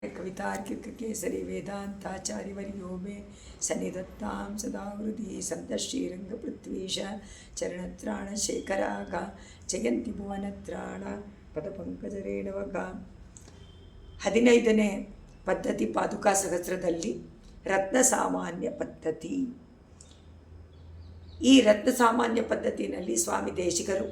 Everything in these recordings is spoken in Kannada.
कवितार्किककेसरी वेदान्ताचार्यवर्यो मे सन्निधत्तां सदा हृदि सन्तश्रीरङ्गपृथ्वीश चरणत्राणशेखराग जयन्ति भुवनत्राण ಪದಪಂಕಜರೇಣವಗ 15ನೇ ಪದ್ಧತಿ ಪಾದುಕಾ ಸಹಸ್ರದಲ್ಲಿ ರತ್ನ ಸಾಮಾನ್ಯ ಪದ್ಧತಿ. ಈ ರತ್ನ ಸಾಮಾನ್ಯ ಪದ್ಧತಿಯಲ್ಲಿ ಸ್ವಾಮಿ ದೇಶಿಕರು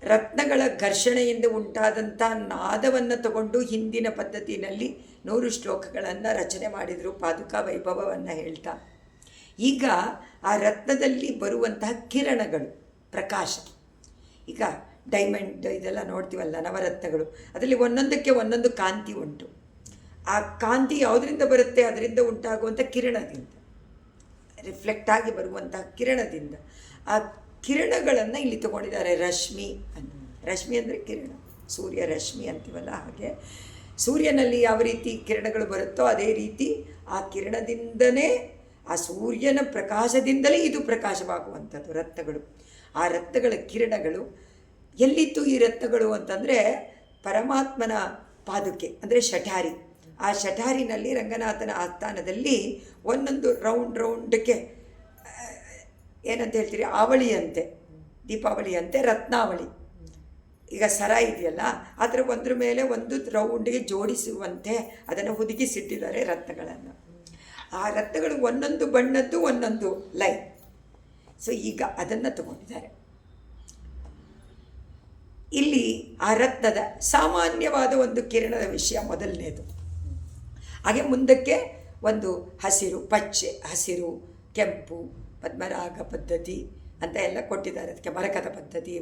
ರತ್ನಗಳ ಘರ್ಷಣೆಯಿಂದ ಉಂಟಾದಂಥ ನಾದವನ್ನು ತಗೊಂಡು ಹಿಂದಿನ ಪದ್ಧತಿಯಲ್ಲಿ 100 ಶ್ಲೋಕಗಳನ್ನು ರಚನೆ ಮಾಡಿದರು, ಪಾದುಕಾ ವೈಭವವನ್ನು ಹೇಳ್ತಾ. ಈಗ ಆ ರತ್ನದಲ್ಲಿ ಬರುವಂತಹ ಕಿರಣಗಳು, ಪ್ರಕಾಶ, ಈಗ ಡೈಮಂಡ್ ಇದೆಲ್ಲ ನೋಡ್ತೀವಲ್ಲ, ನವರತ್ನಗಳು, ಅದರಲ್ಲಿ ಒಂದೊಂದಕ್ಕೆ ಒಂದೊಂದು ಕಾಂತಿ ಉಂಟು. ಆ ಕಾಂತಿ ಯಾವುದರಿಂದ ಬರುತ್ತೆ? ಅದರಿಂದ ಉಂಟಾಗುವಂಥ ಕಿರಣದಿಂದ, ರಿಫ್ಲೆಕ್ಟ್ ಆಗಿ ಬರುವಂತಹ ಕಿರಣದಿಂದ. ಆ ಕಿರಣಗಳನ್ನು ಇಲ್ಲಿ ತಗೊಂಡಿದ್ದಾರೆ ರಶ್ಮಿ ಅಂತ. ರಶ್ಮಿ ಅಂದರೆ ಕಿರಣ, ಸೂರ್ಯ ರಶ್ಮಿ ಅಂತೀವಲ್ಲ, ಹಾಗೆ ಸೂರ್ಯನಲ್ಲಿ ಯಾವ ರೀತಿ ಕಿರಣಗಳು ಬರುತ್ತೋ ಅದೇ ರೀತಿ ಆ ಕಿರಣದಿಂದನೇ, ಆ ಸೂರ್ಯನ ಪ್ರಕಾಶದಿಂದಲೇ ಇದು ಪ್ರಕಾಶವಾಗುವಂಥದ್ದು ರತ್ನಗಳು. ಆ ರತ್ನಗಳ ಕಿರಣಗಳು ಎಲ್ಲಿತ್ತು? ಈ ರತ್ನಗಳು ಅಂತಂದರೆ ಪರಮಾತ್ಮನ ಪಾದುಕೆ ಅಂದರೆ ಶಠಾರಿ. ಆ ಶಠಾರಿನಲ್ಲಿ ರಂಗನಾಥನ ಆಸ್ಥಾನದಲ್ಲಿ ಒಂದೊಂದು ರೌಂಡ್ಗೆ ಏನಂತ ಹೇಳ್ತೀರಿ, ಆವಳಿಯಂತೆ, ದೀಪಾವಳಿಯಂತೆ ರತ್ನಾವಳಿ. ಈಗ ಸರ ಇದೆಯಲ್ಲ, ಅದರ ಒಂದ್ರ ಮೇಲೆ ಒಂದು ರೌಂಡ್ಗೆ ಜೋಡಿಸುವಂತೆ ಅದನ್ನು ಹುದುಗಿಸಿಟ್ಟಿದ್ದಾರೆ ರತ್ನಗಳನ್ನು. ಆ ರತ್ನಗಳು ಒಂದೊಂದು ಬಣ್ಣದ್ದು ಒಂದೊಂದು ಲೈನ್. ಸೊ ಈಗ ಅದನ್ನು ತಗೊಂಡಿದ್ದಾರೆ. ಇಲ್ಲಿ ಆ ರತ್ನದ ಸಾಮಾನ್ಯವಾದ ಒಂದು ಕಿರಣದ ವಿಷಯ ಮೊದಲನೇದು. ಹಾಗೆ ಮುಂದಕ್ಕೆ ಒಂದು ಹಸಿರು, ಪಚ್ಚೆ, ಹಸಿರು, ಕೆಂಪು, ಪದ್ಮರಾಗ ಪದ್ಧತಿ ಅಂತ ಎಲ್ಲ ಕೊಟ್ಟಿದ್ದಾರೆ. ಅದಕ್ಕೆ ಮರಕದ ಪದ್ಧತಿ,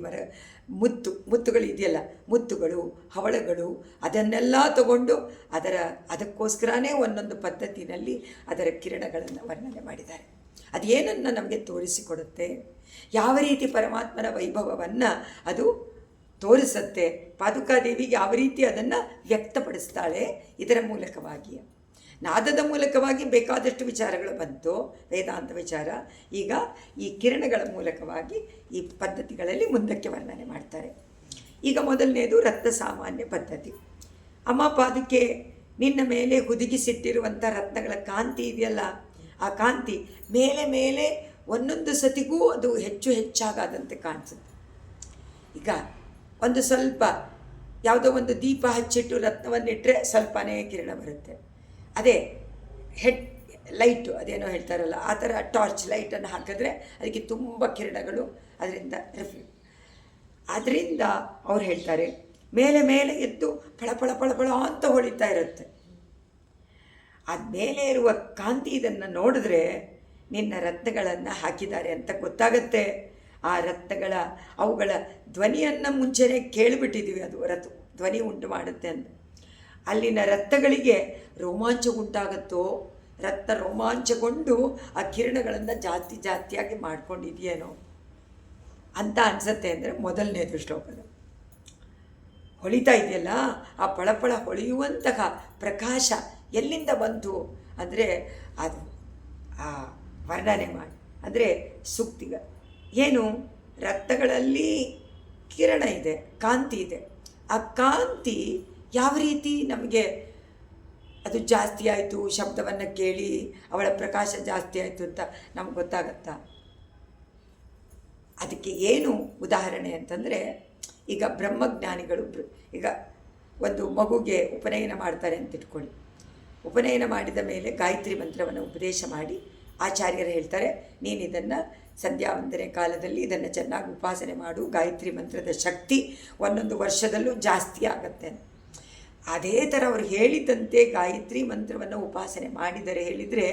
ಮುತ್ತುಗಳು ಇದೆಯಲ್ಲ, ಮುತ್ತುಗಳು, ಹವಳಗಳು, ಅದನ್ನೆಲ್ಲ ತಗೊಂಡು ಅದಕ್ಕೋಸ್ಕರನೇ ಒಂದೊಂದು ಪದ್ಧತಿನಲ್ಲಿ ಅದರ ಕಿರಣಗಳನ್ನು ವರ್ಣನೆ ಮಾಡಿದ್ದಾರೆ. ಅದೇನನ್ನು ನಮಗೆ ತೋರಿಸಿಕೊಡುತ್ತೆ, ಯಾವ ರೀತಿ ಪರಮಾತ್ಮನ ವೈಭವವನ್ನು ಅದು ತೋರಿಸುತ್ತೆ, ಪಾದುಕಾದೇವಿಗೆ ಯಾವ ರೀತಿ ಅದನ್ನು ವ್ಯಕ್ತಪಡಿಸ್ತಾಳೆ. ಇದರ ಮೂಲಕವಾಗಿ, ನಾದದ ಮೂಲಕವಾಗಿ ಬೇಕಾದಷ್ಟು ವಿಚಾರಗಳು ಬಂತು, ವೇದಾಂತ ವಿಚಾರ. ಈಗ ಈ ಕಿರಣಗಳ ಮೂಲಕವಾಗಿ ಈ ಪದ್ಧತಿಗಳಲ್ಲಿ ಮುಂದಕ್ಕೆ ವರ್ಣನೆ ಮಾಡ್ತಾರೆ. ಈಗ ಮೊದಲನೇದು ರತ್ನ ಸಾಮಾನ್ಯ ಪದ್ಧತಿ. ಅಮ್ಮ ಪಾದುಕೆ, ನಿನ್ನ ಮೇಲೆ ಹುದುಗಿಸಿಟ್ಟಿರುವಂಥ ರತ್ನಗಳ ಕಾಂತಿ ಇದೆಯಲ್ಲ, ಆ ಕಾಂತಿ ಮೇಲೆ ಮೇಲೆ ಒಂದೊಂದು ಸತಿಗೂ ಅದು ಹೆಚ್ಚು ಹೆಚ್ಚಾಗಾದಂತೆ ಕಾಣಿಸುತ್ತೆ. ಈಗ ಒಂದು ಸ್ವಲ್ಪ ಯಾವುದೋ ಒಂದು ದೀಪ ಹಚ್ಚಿಟ್ಟು ರತ್ನವನ್ನಿಟ್ಟರೆ ಸ್ವಲ್ಪನೇ ಕಿರಣ ಬರುತ್ತೆ. ಅದೇ ಹೆಡ್ ಲೈಟು, ಅದೇನೋ ಹೇಳ್ತಾರಲ್ಲ, ಆ ಥರ ಟಾರ್ಚ್ ಲೈಟನ್ನು ಹಾಕಿದ್ರೆ ಅದಕ್ಕೆ ತುಂಬ ಕಿರಣಗಳು ಅದರಿಂದ ಅದರಿಂದ ಅವ್ರು ಹೇಳ್ತಾರೆ, ಮೇಲೆ ಮೇಲೆ ಎದ್ದು ಫಳ ಫಳ ಫಳ ಅಂತ ಹೊಳಿತಾ ಇರುತ್ತೆ. ಅದು ಮೇಲೆ ಇರುವ ಕಾಂತಿ ಇದನ್ನು ನೋಡಿದ್ರೆ ನಿನ್ನ ರತ್ನಗಳನ್ನು ಹಾಕಿದ್ದಾರೆ ಅಂತ ಗೊತ್ತಾಗತ್ತೆ. ಆ ರತ್ನಗಳ ಅವುಗಳ ಧ್ವನಿಯನ್ನು ಮುಂಚೆನೇ ಕೇಳಿಬಿಟ್ಟಿದ್ದೀವಿ, ಅದು ಧ್ವನಿ ಉಂಟು ಮಾಡುತ್ತೆ ಅಂತ. ಅಲ್ಲಿನ ರತ್ನಗಳಿಗೆ ರೋಮಾಂಚ ಉಂಟಾಗುತ್ತೋ, ರತ್ನ ರೋಮಾಂಚಗೊಂಡು ಆ ಕಿರಣಗಳನ್ನು ಜಾಸ್ತಿಯಾಗಿ ಮಾಡ್ಕೊಂಡಿದೆಯೇನೋ ಅಂತ ಅನಿಸುತ್ತೆ. ಅಂದರೆ ಮೊದಲನೇದು ಶ್ಲೋಕದ ಹೊಳಿತಾ ಇದೆಯಲ್ಲ, ಆ ಫಳಫಳ ಹೊಳೆಯುವಂತಹ ಪ್ರಕಾಶ ಎಲ್ಲಿಂದ ಬಂತು ಅಂದರೆ ಅದು ಆ ವರ್ಣನೆ ಮಾಡಿ, ಅಂದರೆ ಸೂಕ್ತಿಗ ಏನು, ರತ್ನಗಳಲ್ಲಿ ಕಿರಣ ಇದೆ, ಕಾಂತಿ ಇದೆ. ಆ ಕಾಂತಿ ಯಾವ ರೀತಿ ನಮಗೆ ಅದು ಜಾಸ್ತಿ ಆಯಿತು, ಶಬ್ದವನ್ನು ಕೇಳಿ ಅವಳ ಪ್ರಕಾಶ ಜಾಸ್ತಿ ಆಯಿತು ಅಂತ ನಮ್ಗೆ ಗೊತ್ತಾಗತ್ತಾ? ಅದಕ್ಕೆ ಏನು ಉದಾಹರಣೆ ಅಂತಂದರೆ, ಈಗ ಬ್ರಹ್ಮಜ್ಞಾನಿಗಳು ಈಗ ಒಂದು ಮಗುಗೆ ಉಪನಯನ ಮಾಡ್ತಾರೆ ಅಂತ ಇಟ್ಕೊಳ್ಳಿ. ಉಪನಯನ ಮಾಡಿದ ಮೇಲೆ ಗಾಯತ್ರಿ ಮಂತ್ರವನ್ನು ಉಪದೇಶ ಮಾಡಿ ಆಚಾರ್ಯರು ಹೇಳ್ತಾರೆ, ನೀನು ಇದನ್ನು ಸಂಧ್ಯಾವಂದನೆ ಕಾಲದಲ್ಲಿ ಇದನ್ನು ಚೆನ್ನಾಗಿ ಉಪಾಸನೆ ಮಾಡು, ಗಾಯತ್ರಿ ಮಂತ್ರದ ಶಕ್ತಿ ಒಂದೊಂದು ವರ್ಷದಲ್ಲೂ ಜಾಸ್ತಿ ಆಗತ್ತೆ. ಅದೇ ಥರ ಅವರು ಹೇಳಿದಂತೆ ಗಾಯತ್ರಿ ಮಂತ್ರವನ್ನು ಉಪಾಸನೆ ಹೇಳಿದರೆ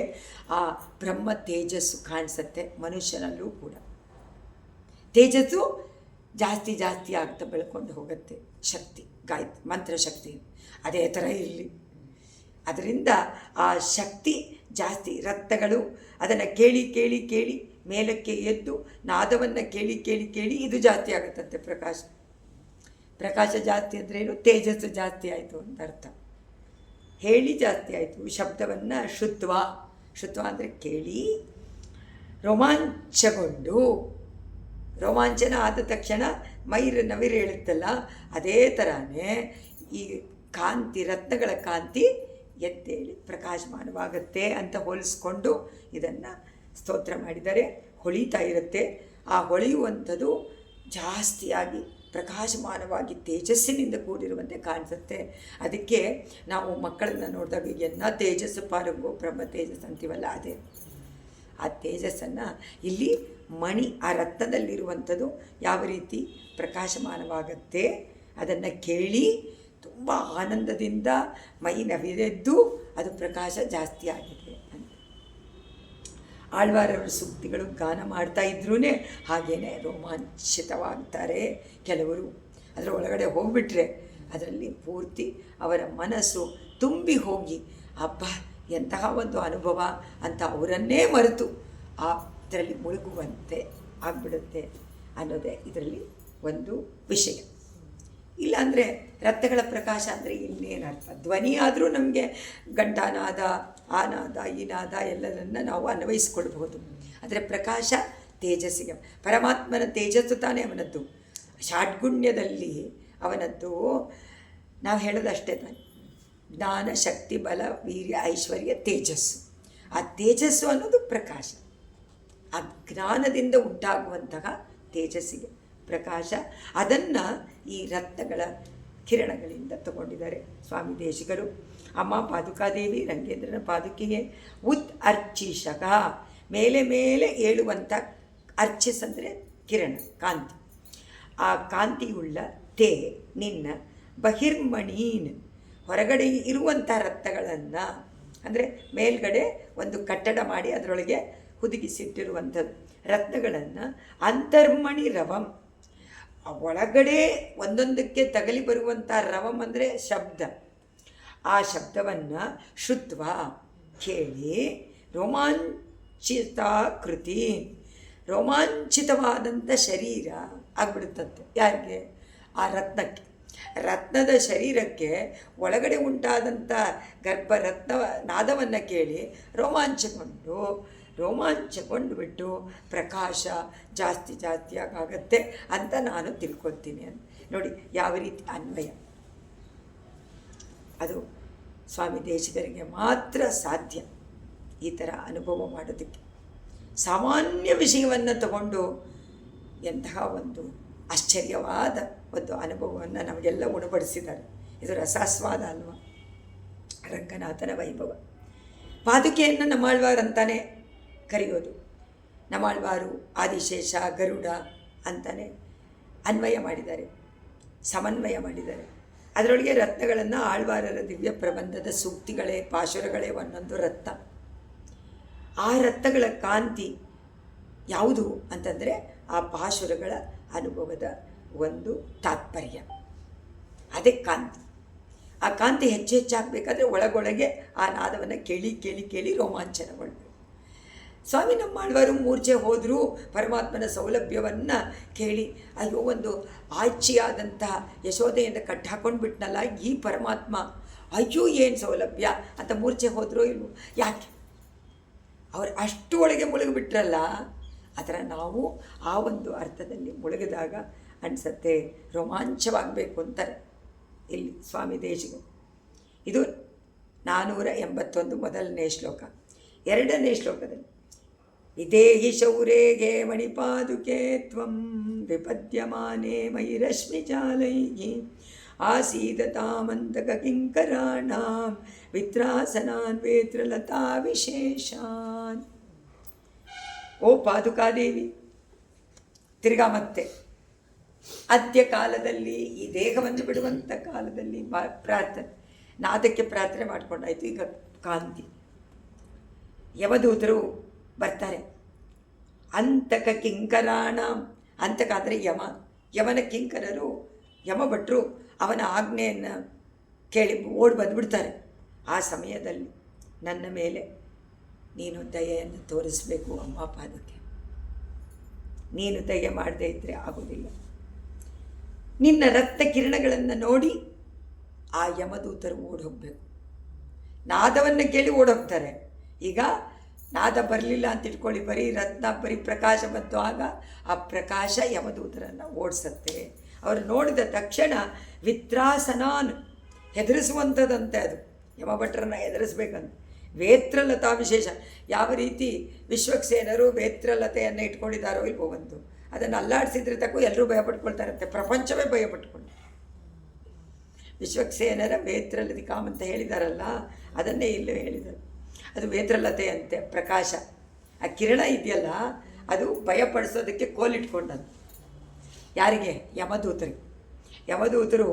ಆ ಬ್ರಹ್ಮ ತೇಜಸ್ಸು ಕಾಣಿಸುತ್ತೆ. ಮನುಷ್ಯನಲ್ಲೂ ಕೂಡ ತೇಜಸ್ಸು ಜಾಸ್ತಿ ಆಗ್ತಾ ಬೆಳ್ಕೊಂಡು ಹೋಗುತ್ತೆ ಶಕ್ತಿ, ಗಾಯತ್ರಿ ಮಂತ್ರಶಕ್ತಿ. ಅದೇ ಥರ ಇರಲಿ. ಅದರಿಂದ ಆ ಶಕ್ತಿ ಜಾಸ್ತಿ, ರತ್ನಗಳು ಅದನ್ನು ಕೇಳಿ ಮೇಲಕ್ಕೆ ಎದ್ದು ನಾದವನ್ನು ಕೇಳಿ ಇದು ಜಾಸ್ತಿ ಆಗುತ್ತಂತೆ. ಪ್ರಕಾಶ ಜಾಸ್ತಿ ಅಂದರೆ ಏನು? ತೇಜಸ್ಸು ಜಾಸ್ತಿ ಆಯಿತು ಅಂತ ಅರ್ಥ. ಹೇಳಿ ಜಾಸ್ತಿ ಆಯಿತು, ಶಬ್ದವನ್ನು ಶ್ರುತ್ವ ಅಂದರೆ ಕೇಳಿ ರೋಮಾಂಚಗೊಂಡು, ರೋಮಾಂಚನ ಆದ ತಕ್ಷಣ ನವಿರು ಹೇಳುತ್ತಲ್ಲ, ಅದೇ ಥರನೇ ಈ ಕಾಂತಿ, ರತ್ನಗಳ ಕಾಂತಿ ಎದ್ದೇಳಿ ಪ್ರಕಾಶಮಾನವಾಗುತ್ತೆ ಅಂತ ಹೋಲಿಸ್ಕೊಂಡು ಇದನ್ನು ಸ್ತೋತ್ರ ಮಾಡಿದ್ದಾರೆ. ಹೊಳಿತಾ ಇರುತ್ತೆ. ಆ ಹೊಳೆಯುವಂಥದ್ದು ಜಾಸ್ತಿಯಾಗಿ ಪ್ರಕಾಶಮಾನವಾಗಿ ತೇಜಸ್ಸಿನಿಂದ ಕೂಡಿರುವಂತೆ ಕಾಣಿಸುತ್ತೆ. ಅದಕ್ಕೆ ನಾವು ಮಕ್ಕಳನ್ನು ನೋಡಿದಾಗ ಎಲ್ಲ ತೇಜಸ್ಸು ಪಾರಂಗೋ ಬ್ರಹ್ಮ ತೇಜಸ್ ಅಂತೀವಲ್ಲ, ಅದೇ ಆ ತೇಜಸ್ಸನ್ನು ಇಲ್ಲಿ ಮಣಿ, ಆ ರತ್ನದಲ್ಲಿರುವಂಥದ್ದು ಯಾವ ರೀತಿ ಪ್ರಕಾಶಮಾನವಾಗುತ್ತೆ ಅದನ್ನು ಕೇಳಿ ತುಂಬ ಆನಂದದಿಂದ ಮೈ ನವಿದೆದ್ದು ಅದು ಪ್ರಕಾಶ ಜಾಸ್ತಿ ಆಗಿದೆ ಅಂತ ಆಳ್ವಾರವರ ಸೂಕ್ತಿಗಳು ಗಾನ ಮಾಡ್ತಾ ಇದ್ರೂ ಹಾಗೇ ರೋಮಾಂಚಿತವಾಗ್ತಾರೆ ಕೆಲವರು. ಅದರ ಒಳಗಡೆ ಹೋಗಿಬಿಟ್ರೆ ಅದರಲ್ಲಿ ಪೂರ್ತಿ ಅವರ ಮನಸ್ಸು ತುಂಬಿ ಹೋಗಿ ಅಬ್ಬ ಎಂತಹ ಒಂದು ಅನುಭವ ಅಂತ ಅವರನ್ನೇ ಮರೆತು ಅದರಲ್ಲಿ ಮುಳುಗುವಂತೆ ಆಗಿಬಿಡುತ್ತೆ ಅನ್ನೋದೇ ಇದರಲ್ಲಿ ಒಂದು ವಿಷಯ. ಇಲ್ಲಾಂದರೆ ರತ್ನಗಳ ಪ್ರಕಾಶ ಅಂದರೆ ಇನ್ನೇನರ್ಥ? ಧ್ವನಿ ಆದರೂ ನಮಗೆ ಗಂಟಾನಾದ, ಆ ನಾದ, ಈ ನಾದ ಎಲ್ಲದನ್ನು ನಾವು ಅನ್ವಯಿಸ್ಕೊಳ್ಬಹುದು. ಆದರೆ ಪ್ರಕಾಶ ತೇಜಸ್ಸಿಗೆ, ಪರಮಾತ್ಮನ ತೇಜಸ್ಸು ತಾನೇ ಅವನದ್ದು. ಷಾಡ್ಗುಣ್ಯದಲ್ಲಿ ಅವನದ್ದು ನಾವು ಹೇಳೋದಷ್ಟೇ ತಾನೆ, ಜ್ಞಾನ, ಶಕ್ತಿ, ಬಲ, ವೀರ್ಯ, ಐಶ್ವರ್ಯ, ತೇಜಸ್ಸು. ಆ ತೇಜಸ್ಸು ಅನ್ನೋದು ಪ್ರಕಾಶ. ಆ ಜ್ಞಾನದಿಂದ ಉಂಟಾಗುವಂತಹ ತೇಜಸ್ಸಿಗೆ ಪ್ರಕಾಶ. ಅದನ್ನು ಈ ರತ್ನಗಳ ಕಿರಣಗಳಿಂದ ತಗೊಂಡಿದ್ದಾರೆ ಸ್ವಾಮಿ ದೇಶಿಕರು. ಅಮ್ಮ ಪಾದುಕಾದೇವಿ ರಂಗೇಂದ್ರನ ಪಾದುಕೆಗೆ ಉತ್ ಅರ್ಚಿಷಕ, ಮೇಲೆ ಮೇಲೆ ಏಳುವಂಥ, ಅರ್ಚಿಸ್ ಅಂದರೆ ಕಿರಣ, ಕಾಂತಿ. ಆ ಕಾಂತಿಯುಳ್ಳ ತೇ ನಿನ್ನ ಬಹಿರ್ಮಣೀನ್, ಹೊರಗಡೆ ಇರುವಂಥ ರತ್ನಗಳನ್ನು, ಅಂದರೆ ಮೇಲ್ಗಡೆ ಒಂದು ಕಟ್ಟಡ ಮಾಡಿ ಅದರೊಳಗೆ ಹುದುಗಿಸಿಟ್ಟಿರುವಂಥದ್ದು ರತ್ನಗಳನ್ನು, ಅಂತರ್ಮಣಿ ರವಂ, ಒಳಗಡೆ ಒಂದೊಂದಕ್ಕೆ ತಗಲಿ ಬರುವಂಥ ರವಂ ಅಂದರೆ ಶಬ್ದ. ಆ ಶಬ್ದವನ್ನು ಶ್ರುತ್ವ ಕೇಳಿ ರೋಮಾಂಚಿತ ಕೃತಿ, ರೋಮಾಂಚಿತವಾದಂಥ ಶರೀರ ಆಗ್ಬಿಡುತ್ತಂತೆ. ಯಾರಿಗೆ? ಆ ರತ್ನಕ್ಕೆ. ರತ್ನದ ಶರೀರಕ್ಕೆ ಒಳಗಡೆ ಉಂಟಾದಂಥ ಗರ್ಭರತ್ನ ನಾದವನ್ನು ಕೇಳಿ ರೋಮಾಂಚಗೊಂಡು ಬಿಟ್ಟು ಪ್ರಕಾಶ ಜಾಸ್ತಿ ಆಗುತ್ತೆ ಅಂತ ನಾನು ತಿಳ್ಕೊತೀನಿ ಅಂತ. ನೋಡಿ ಯಾವ ರೀತಿ ಅನ್ವಯ. ಅದು ಸ್ವಾಮಿ ದೇಶಿಕರಿಗೆ ಮಾತ್ರ ಸಾಧ್ಯ ಈ ಥರ ಅನುಭವ ಮಾಡೋದಕ್ಕೆ. ಸಾಮಾನ್ಯ ವಿಷಯವನ್ನು ತಗೊಂಡು ಎಂತಹ ಒಂದು ಆಶ್ಚರ್ಯವಾದ ಒಂದು ಅನುಭವವನ್ನು ನಮಗೆಲ್ಲ ಉಣಬಡಿಸಿದ್ದಾರೆ. ಇದು ರಸಾಸ್ವಾದ ಅಲ್ವ? ರಂಗನಾಥನ ವೈಭವ. ಪಾದುಕೆಯನ್ನು ನಮ್ಮಾಳ್ವಾರ್ ಅಂತಾನೆ ಕರೆಯೋದು. ನಮ್ಮಾಳ್ವಾರು ಆದಿಶೇಷ, ಗರುಡ ಅಂತಾನೆ ಅನ್ವಯ ಮಾಡಿದ್ದಾರೆ, ಸಮನ್ವಯ ಮಾಡಿದ್ದಾರೆ. ಅದರೊಳಗೆ ರತ್ನಗಳನ್ನು ಆಳ್ವಾರರ ದಿವ್ಯ ಪ್ರಬಂಧದ ಸೂಕ್ತಿಗಳೇ, ಪಾಶುರಗಳೇ ಒಂದೊಂದು ರತ್ನ. ಆ ರತ್ನಗಳ ಕಾಂತಿ ಯಾವುದು ಅಂತಂದರೆ ಆ ಪಾಶುರಗಳ ಅನುಭವದ ಒಂದು ತಾತ್ಪರ್ಯ, ಅದೇ ಕಾಂತಿ. ಆ ಕಾಂತಿ ಹೆಚ್ಚಾಗಬೇಕಾದ್ರೆ ಒಳಗೊಳಗೆ ಆ ನಾದವನ್ನು ಕೇಳಿ ರೋಮಾಂಚನಗೊಳ್ಬೇಕು. ಸ್ವಾಮಿ ನಮ್ಮಾಳ್ವಾರು ಮೂರ್ಛೆ ಹೋದರೂ ಪರಮಾತ್ಮನ ಸೌಲಭ್ಯವನ್ನು ಕೇಳಿ ಅಯ್ಯೋ ಒಂದು ಆಯ್ಚಿಯಾದಂತಹ ಯಶೋದೆಯಿಂದ ಕಟ್ಟಿ ಹಾಕೊಂಡು ಬಿಟ್ನಲ್ಲ ಈ ಪರಮಾತ್ಮ, ಅಯ್ಯೋ ಏನು ಸೌಲಭ್ಯ ಅಂತ ಮೂರ್ಛೆ ಹೋದರೂ ಇಲ್ವೋ? ಯಾಕೆ? ಅವರು ಅಷ್ಟು ಒಳಗೆ ಮುಳುಗಿಬಿಟ್ರಲ್ಲ. ಆ ಥರ ನಾವು ಆ ಒಂದು ಅರ್ಥದಲ್ಲಿ ಮುಳುಗಿದಾಗ ಅನಿಸುತ್ತೆ ರೋಮಾಂಚವಾಗಬೇಕು ಅಂತಾರೆ ಇಲ್ಲಿ ಸ್ವಾಮಿ ದೇಶಿಗಳು. ಇದು 481 ಮೊದಲನೇ ಶ್ಲೋಕ. ಎರಡನೇ ಶ್ಲೋಕದಲ್ಲಿ ವಿದೇಹಿ ಶೌರೇಗೆ ಮಣಿಪಾದುಕೆ ತ್ವಂ ವಿಪದ್ಯಮಾನೆ ಮಯಿ ರಶ್ಮಿಜಾಲೈಹಿ ಆಸೀದತಾಮಂತಕ ಕಿಂಕರಾಣಾಂ ವಿತ್ರಾಸನಾನ್ ವೇತ್ರಲತಾ ವಿಶೇಷಾನ್. ಓ ಪಾದುಕಾದೇವಿ, ತಿರ್ಗಾ ಮತ್ತೆ ಅಂತ್ಯ ಕಾಲದಲ್ಲಿ ಈ ದೇಹವನ್ನು ಬಿಡುವಂಥ ಕಾಲದಲ್ಲಿ ಪ್ರಾರ್ಥನೆ, ನಾದಕ್ಕೆ ಪ್ರಾರ್ಥನೆ ಮಾಡಿಕೊಂಡಾಯಿತು. ಈಗ ಕಾಂತಿ, ಯಮದೂತರು ಬರ್ತಾರೆ. ಅಂತಕ ಕಿಂಕರಾಣ, ಅಂತಕ ಅಂದರೆ ಯಮನ ಕಿಂಕರರು, ಯಮಭಟ್ರು ಅವನ ಆಜ್ಞೆಯನ್ನು ಕೇಳಿ ಓಡಿ ಬಂದುಬಿಡ್ತಾರೆ. ಆ ಸಮಯದಲ್ಲಿ ನನ್ನ ಮೇಲೆ ನೀನು ದಯೆಯನ್ನು ತೋರಿಸಬೇಕು ಅಮ್ಮ ಪಾದಕ್ಕೆ. ನೀನು ದಯೆ ಮಾಡದೇ ಇದ್ದರೆ ಆಗೋದಿಲ್ಲ. ನಿನ್ನ ರಕ್ತ ಕಿರಣಗಳನ್ನು ನೋಡಿ ಆ ಯಮದೂತರು ಓಡಿ ಹೋಗಬೇಕು. ನಾದವನ್ನು ಕೇಳಿ ಓಡೋಗ್ತಾರೆ. ಈಗ ನಾದ ಬರಲಿಲ್ಲ ಅಂತ ಇಟ್ಕೊಳ್ಳಿ, ಬರೀ ರತ್ನ, ಬರೀ ಪ್ರಕಾಶ ಬಂತು. ಆಗ ಆ ಪ್ರಕಾಶ ಯಮದೂತರನ್ನು ಓಡಿಸುತ್ತೆ. ಅವರು ನೋಡಿದ ತಕ್ಷಣ ವಿತ್ರಾಸನಾನ್, ಹೆದರಿಸುವಂಥದ್ದಂತೆ ಅದು, ಯಮಭಟ್ರನ್ನ ಹೆದರಿಸ್ಬೇಕಂತ. ವೇತ್ರಲತಾ ವಿಶೇಷ, ಯಾವ ರೀತಿ ವಿಶ್ವಕ್ಸೇನರು ವೇತ್ರಲತೆಯನ್ನು ಇಟ್ಕೊಂಡಿದ್ದಾರೋ ಇಲ್ವೋ ಒಂದು, ಅದನ್ನು ಅಲ್ಲಾಡಿಸಿದ್ರೆ ತಕ್ಕೂ ಎಲ್ಲರೂ ಭಯಪಟ್ಕೊಳ್ತಾರಂತೆ, ಪ್ರಪಂಚವೇ ಭಯಪಟ್ಕೊಂಡು. ವಿಶ್ವಕ್ಸೇನರ ವೇತ್ರಲತಿಕಾಮ್ ಅಂತ ಹೇಳಿದಾರಲ್ಲ, ಅದನ್ನೇ ಇಲ್ಲೂ ಹೇಳಿದರು. ಅದು ವೇತ್ರಲತೆ ಅಂತೆ, ಪ್ರಕಾಶ. ಆ ಕಿರಣ ಇದೆಯಲ್ಲ, ಅದು ಭಯಪಡಿಸೋದಕ್ಕೆ ಕೋಲಿಟ್ಕೊಂಡದ್ದು. ಯಾರಿಗೆ? ಯಮದೂತರಿಗೆ. ಯಮದೂತರು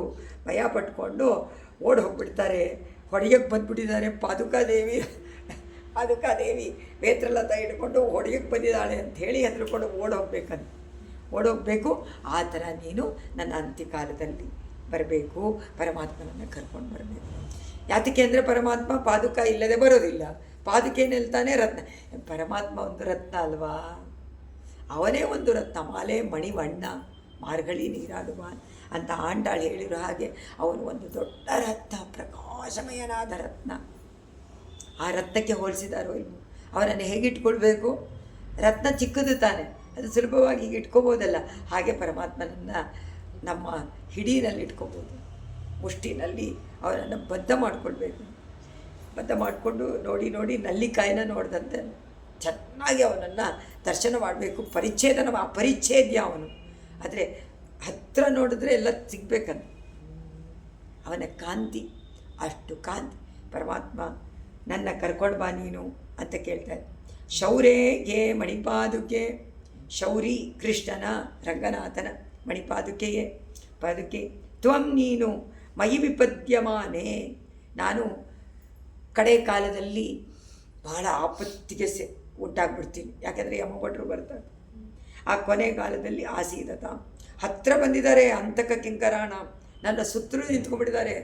ಭಯ ಪಟ್ಕೊಂಡು ಓಡಿ ಹೋಗ್ಬಿಡ್ತಾರೆ. ಹೊಡೆಯಕ್ಕೆ ಬಂದುಬಿಟ್ಟಿದ್ದಾರೆ ಪಾದುಕಾದೇವಿ ವೇತ್ರಲತ ಹಿಡ್ಕೊಂಡು ಹೊಡೆಯಕ್ಕೆ ಬಂದಿದ್ದಾಳೆ ಅಂಥೇಳಿ ಹೆದರ್ಕೊಂಡು ಓಡೋಗ್ಬೇಕು. ಆ ಥರ ನೀನು ನನ್ನ ಅಂತ್ಯಕಾಲದಲ್ಲಿ ಬರಬೇಕು, ಪರಮಾತ್ಮನನ್ನು ಕರ್ಕೊಂಡು ಬರಬೇಕು. ಯಾತಕ್ಕೆ ಅಂದರೆ ಪರಮಾತ್ಮ ಪಾದುಕ ಇಲ್ಲದೆ ಬರೋದಿಲ್ಲ. ಪಾದುಕೆ ನಿಲ್ತಾನೆ ರತ್ನ. ಪರಮಾತ್ಮ ಒಂದು ರತ್ನ ಅಲ್ವಾ, ಅವನೇ ಒಂದು ರತ್ನ. ಮಾಲೆ ಮಣಿವಣ್ಣ ಮಾರ್ಗಳಿ ನೀರಾಡುವ ಅಂತ ಆಂಡಾಳು ಹೇಳಿರೋ ಹಾಗೆ ಅವನು ಒಂದು ದೊಡ್ಡ ರತ್ನ, ಪ್ರಕಾಶಮಯನಾದ ರತ್ನ. ಆ ರತ್ನಕ್ಕೆ ಹೋಲಿಸಿದಾರೋ ಇಲ್ವೋ? ಅವನನ್ನು ಹೇಗೆ ಇಟ್ಕೊಳ್ಬೇಕು? ರತ್ನ ಚಿಕ್ಕದು ತಾನೆ, ಅದು ಸುಲಭವಾಗಿ ಹೀಗೆ ಇಟ್ಕೋಬೋದಲ್ಲ. ಹಾಗೆ ಪರಮಾತ್ಮನನ್ನು ನಮ್ಮ ಹಿಡಿನಲ್ಲಿ ಇಟ್ಕೋಬೋದು, ಮುಷ್ಟಿನಲ್ಲಿ ಅವನನ್ನು ಬದ್ಧ ಮಾಡಿಕೊಳ್ಬೇಕು. ಬದ್ಧ ಮಾಡಿಕೊಂಡು ನೋಡಿ ನಲ್ಲಿಕಾಯಿನ ನೋಡಿದಂತೆ ಚೆನ್ನಾಗಿ ಅವನನ್ನು ದರ್ಶನ ಮಾಡಬೇಕು. ಅಪರಿಚ್ಛೇದ್ಯ ಅವನು. ಆದರೆ ಹತ್ತಿರ ನೋಡಿದ್ರೆ ಎಲ್ಲ ಸಿಗ್ಬೇಕಂತ. ಅವನ ಕಾಂತಿ, ಅಷ್ಟು ಕಾಂತಿ. ಪರಮಾತ್ಮ ನನ್ನ ಕರ್ಕೊಂಡು ಬಾ ನೀನು ಅಂತ ಕೇಳ್ತಾರೆ. ಶೌರ್ಯೇ ಮಣಿಪಾದುಕೆ, ಶೌರಿ ಕೃಷ್ಣನ ರಂಗನಾಥನ ಮಣಿಪಾದುಕೆಯೇ ಪಾದುಕೆ. ತ್ವಂ ನೀನು ಮಯಿ ವಿಪದ್ಯಮಾನೆ, ನಾನು ಕಡೆ ಕಾಲದಲ್ಲಿ ಬಹಳ ಆಪತ್ತಿಗೆ ಉಂಟಾಗ್ಬಿಡ್ತೀನಿ. ಯಾಕೆಂದರೆ ಯಮಭಟ್ರು ಬರ್ತಾರೆ. ಆ ಕೊನೆಗಾಲದಲ್ಲಿ ಆಸೀದತ ಹತ್ತಿರ ಬಂದಿದ್ದಾರೆ. ಅಂತಕ ಕಿಂಕರಾಣ ನನ್ನ ಸುತ್ತಲೂ ನಿಂತ್ಕೊಂಡ್ಬಿಟ್ಟಿದ್ದಾರೆ.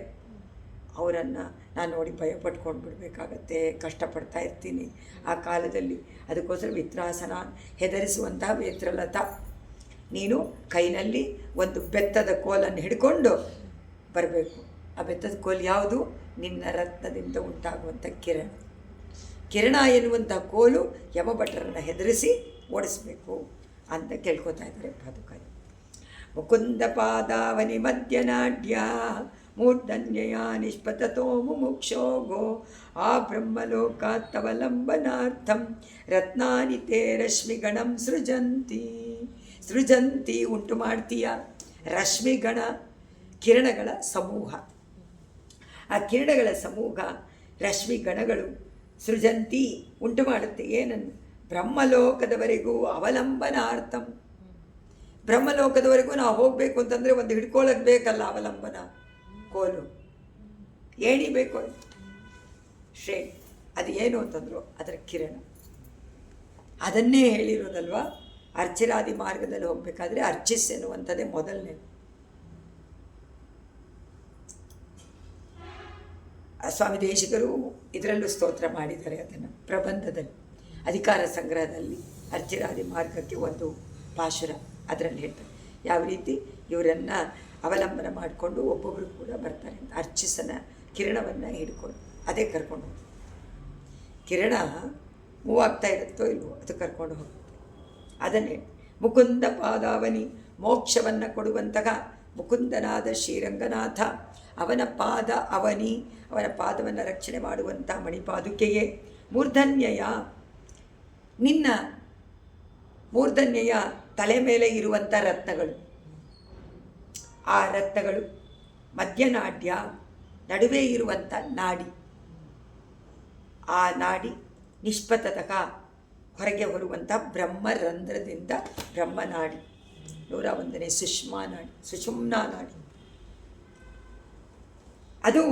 ಅವರನ್ನು ನಾನು ನೋಡಿ ಭಯಪಟ್ಕೊಂಡು ಬಿಡಬೇಕಾಗತ್ತೆ, ಕಷ್ಟಪಡ್ತಾ ಇರ್ತೀನಿ ಆ ಕಾಲದಲ್ಲಿ. ಅದಕ್ಕೋಸ್ಕರ ವಿತ್ರಾಸನ, ಹೆದರಿಸುವಂತಹ ವೇತ್ರಲತ, ನೀನು ಕೈನಲ್ಲಿ ಒಂದು ಬೆತ್ತದ ಕೋಲನ್ನು ಹಿಡ್ಕೊಂಡು ಬರಬೇಕು. ಆ ಬೆತ್ತದ ಕೋಲು ಯಾವುದು? ನಿನ್ನ ರತ್ನದಿಂದ ಉಂಟಾಗುವಂಥ ಕಿರಣ ಎನ್ನುವಂಥ ಕೋಲು ಯಮಭಟ್ರನ್ನು ಹೆದರಿಸಿ ಓಡಿಸ್ಬೇಕು ಅಂತ ಕೇಳ್ಕೊತಾ ಇದ್ದಾರೆ ಪಾದುಕಾಯಿ. ಮುಕುಂದ ಪಾದಾವನಿ ಮಧ್ಯನಾಡ್ಯ ಮೂರ್ಧನ್ಯಯ ನಿಷ್ಪತತೋ ಮುಮುಕ್ಷೋಗೋ ಆ ಬ್ರಹ್ಮಲೋಕಾತ್ತವಲಂಬನಾರ್ಥಂ ರತ್ನಾನಿ ತೇ ರಶ್ಮಿಗಣಂ ಸೃಜಂತಿ ಉಂಟು ಮಾಡ್ತೀಯ. ರಶ್ಮಿಗಣ, ಕಿರಣಗಳ ಸಮೂಹ. ಆ ಕಿರಣಗಳ ಸಮೂಹ, ರಶ್ಮಿಗಣಗಳು ಸೃಜಂತಿ ಉಂಟು ಮಾಡುತ್ತೆ. ಏನನ್ನು? ಬ್ರಹ್ಮಲೋಕದವರೆಗೂ ಅವಲಂಬನಾರ್ಥಂ. ಬ್ರಹ್ಮಲೋಕದವರೆಗೂ ನಾವು ಹೋಗಬೇಕು ಅಂತಂದರೆ ಒಂದು ಹಿಡ್ಕೊಳ್ಳೋದು ಬೇಕಲ್ಲ, ಅವಲಂಬನ ಕೋಲು, ಏಣಿ ಬೇಕು. ಅದು ಏನು ಅಂತಂದ್ರು, ಅದರ ಕಿರಣ. ಅದನ್ನೇ ಹೇಳಿರೋದಲ್ವ. ಅರ್ಚಿರಾದಿ ಮಾರ್ಗದಲ್ಲಿ ಹೋಗಬೇಕಾದ್ರೆ ಅರ್ಚಿಸ್ ಎನ್ನುವಂಥದ್ದೇ ಮೊದಲನೇ. ಸ್ವಾಮಿ ದೇಶಿಕರು ಇದರಲ್ಲೂ ಸ್ತೋತ್ರ ಮಾಡಿದ್ದಾರೆ. ಅದನ್ನು ಪ್ರಬಂಧದಲ್ಲಿ, ಅಧಿಕಾರ ಸಂಗ್ರಹದಲ್ಲಿ ಅರ್ಚಿರಾದಿ ಮಾರ್ಗಕ್ಕೆ ಒಂದು ಪಾಶುರ ಅದರಲ್ಲಿ ಹೇಳ್ತಾರೆ. ಯಾವ ರೀತಿ ಇವರನ್ನು ಅವಲಂಬನ ಮಾಡಿಕೊಂಡು ಒಬ್ಬೊಬ್ಬರು ಕೂಡ ಬರ್ತಾರೆ ಅಂತ. ಅರ್ಚಿಸನ ಕಿರಣವನ್ನು ಹಿಡ್ಕೊಂಡು ಅದೇ ಕರ್ಕೊಂಡು ಹೋಗ್ತಾರೆ. ಕಿರಣ ಮೂವ್ ಆಗ್ತಾ ಇರುತ್ತೋ ಇಲ್ವೋ ಅದು ಕರ್ಕೊಂಡು ಹೋಗುತ್ತೆ. ಅದನ್ನೇ ಮುಕುಂದ ಪಾದಾವನಿ, ಮೋಕ್ಷವನ್ನು ಕೊಡುವಂತಹ ಮುಕುಂದನಾದ ಶ್ರೀರಂಗನಾಥ, ಅವನ ಪಾದ ಅವನಿ, ಅವನ ಪಾದವನ್ನು ರಕ್ಷಣೆ ಮಾಡುವಂಥ ಮಣಿಪಾದುಕೆಯೇ. ಮೂರ್ಧನ್ಯಯ, ನಿನ್ನ ಮೂರ್ಧನ್ಯಯ ತಲೆ ಮೇಲೆ ಇರುವಂಥ ರತ್ನಗಳು. ಆ ರತ್ನಗಳು ಮಧ್ಯನಾಡ್ಯ, ನಡುವೆ ಇರುವಂಥ ನಾಡಿ. ಆ ನಾಡಿ ನಿಷ್ಪತತಕ, ಹೊರಗೆ ಬರುವಂಥ ಬ್ರಹ್ಮರಂಧ್ರದಿಂದ ಬ್ರಹ್ಮನಾಡಿ. 101ನೇ ಸುಷುಮ್ನಾ ನಾಡಿ. ಅದು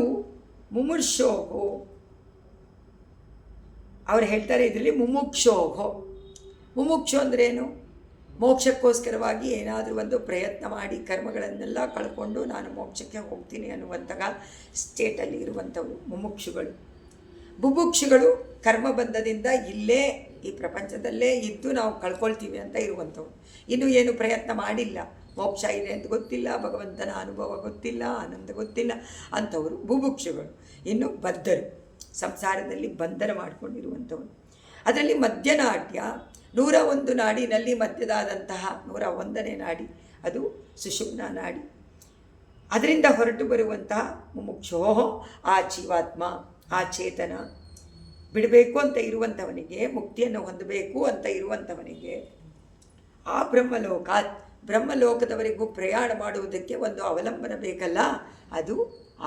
ಮುಮುಕ್ಷೋಹೋ, ಅವ್ರು ಹೇಳ್ತಾರೆ ಇದರಲ್ಲಿ ಮುಮುಕ್ಷೋಹೋ. ಮುಮುಕ್ಷು ಅಂದ್ರೇನು? ಮೋಕ್ಷಕ್ಕೋಸ್ಕರವಾಗಿ ಏನಾದರೂ ಒಂದು ಪ್ರಯತ್ನ ಮಾಡಿ ಕರ್ಮಗಳನ್ನೆಲ್ಲ ಕಳ್ಕೊಂಡು ನಾನು ಮೋಕ್ಷಕ್ಕೆ ಹೋಗ್ತೀನಿ ಅನ್ನುವಂತಹ ಸ್ಟೇಟಲ್ಲಿ ಇರುವಂಥವು ಮುಮುಕ್ಷುಗಳು. ಬುಭುಕ್ಷುಗಳು ಕರ್ಮಬಂಧದಿಂದ ಇಲ್ಲೇ ಈ ಪ್ರಪಂಚದಲ್ಲೇ ಇದ್ದು ನಾವು ಕಳ್ಕೊಳ್ತೀವಿ ಅಂತ ಇರುವಂಥವು. ಇನ್ನೂ ಏನು ಪ್ರಯತ್ನ ಮಾಡಿಲ್ಲ, ಮೋಕ್ಷ ಇದೆ ಅಂತ ಗೊತ್ತಿಲ್ಲ, ಭಗವಂತನ ಅನುಭವ ಗೊತ್ತಿಲ್ಲ, ಆನಂದ ಗೊತ್ತಿಲ್ಲ ಅಂಥವರು ಬುಭುಕ್ಷುಗಳು. ಇನ್ನು ಬದ್ಧರು, ಸಂಸಾರದಲ್ಲಿ ಬಂಧನ ಮಾಡಿಕೊಂಡಿರುವಂಥವರು. ಅದರಲ್ಲಿ ಮಧ್ಯನಾಟ್ಯ, 101 ನಾಡಿನಲ್ಲಿ ಮಧ್ಯದಾದಂತಹ 101ನೇ ನಾಡಿ ಅದು ಸುಷುಮ್ನಾ ನಾಡಿ. ಅದರಿಂದ ಹೊರಟು ಬರುವಂತಹ ಮುಮುಕ್ಷೋ ಆ ಜೀವಾತ್ಮ, ಆ ಚೇತನ, ಬಿಡಬೇಕು ಅಂತ ಇರುವಂಥವನಿಗೆ, ಮುಕ್ತಿಯನ್ನು ಹೊಂದಬೇಕು ಅಂತ ಇರುವಂಥವನಿಗೆ ಆ ಬ್ರಹ್ಮಲೋಕದವರೆಗೂ ಪ್ರಯಾಣ ಮಾಡುವುದಕ್ಕೆ ಒಂದು ಅವಲಂಬನ ಬೇಕಲ್ಲ, ಅದು